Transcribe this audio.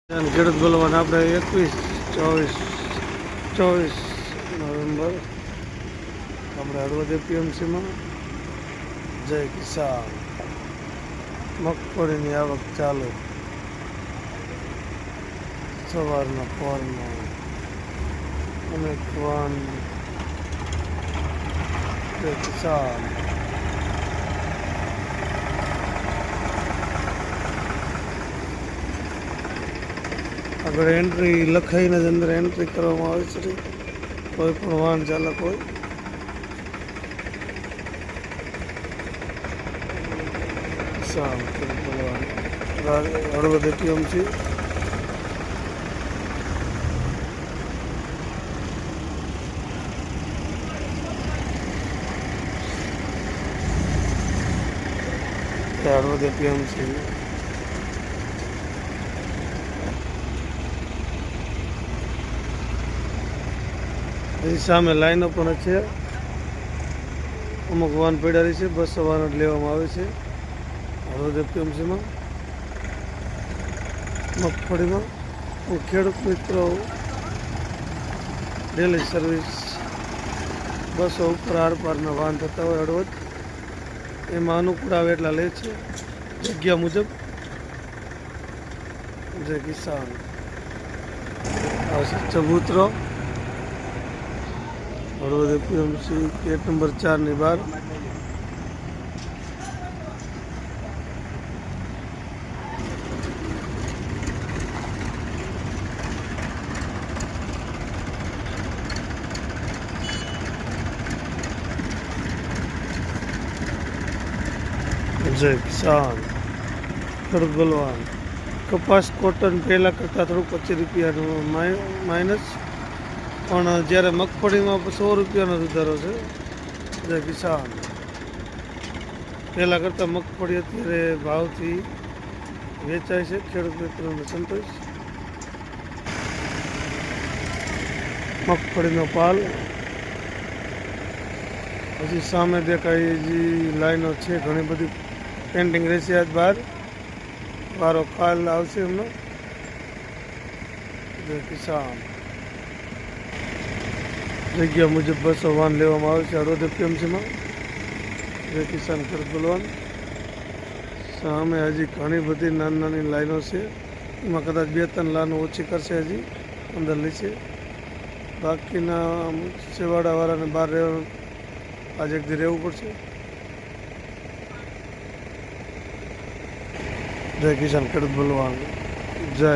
ખેડૂત બોલવાના આપણે 24 નવેમ્બર આપણે હળવદ એપીએમસીમાં જય કિસાન મગફળીની આવક ચાલુ સવારના પોરમાં અનેક વાહન જય કિસાન આગળ એન્ટ્રી લખાઈને જ અંદર એન્ટ્રી કરવામાં આવે છે કોઈ પણ વાહન ચાલક હોય હળવદ એપીએમસી હળવદ એપીએમસી સામે લાઈનો પણ છે. અમુક વાહન પેડારી છે. 200 વાહન લેવામાં આવે છે હળવદ એપીએમસીમાં મગફળીમાં. ખેડૂત મિત્રો ડેલી સર્વિસ 200 ઉપર આરપારના વાહન થતા હોય હળવદ, એમાં અનુકૂળ આવે એટલા લે છે જગ્યા મુજબ. જય કિસાન. આવશે ચબૂતરો હળવદ એપીએમસી ગેટ નંબર 4 ની બહાર. જય કિસાન. ખેડૂત બલવાન. કપાસ કોટન પહેલાં કરતાં થોડુંક 25 રૂપિયાનું માઇનસ, પણ જ્યારે મગફળીમાં 100 રૂપિયાનો સુધારો છે. જય કિસાન. પહેલાં કરતાં મગફળી અત્યારે ભાવથી વેચાય છે. ખેડૂત મિત્રોને સંતોષ. મગફળીનો પાલ હજી સામે દેખાય જે લાઈનો છે ઘણી બધી પેન્ટિંગ રહેશે. આજ બહાર વારો કાલ આવશે એમનો. જય કિસાન. જગ્યા મુજબ 200 વાહન લેવામાં આવે છે હળવદ એપીએમસીમાં. જય કિસાન ખેડૂત બોલવાન. સામે હજી ઘણી બધી નાની નાની લાઈનો છે. એમાં કદાચ 2-3 લાઈનો ઓછી કરશે, હજી અંદર લેશે. બાકીના છેવાડાવાળાને બહાર રહેવાનું આજે એક દી રહેવું પડશે. જય કિસાન ખેડૂત બોલવાન. જય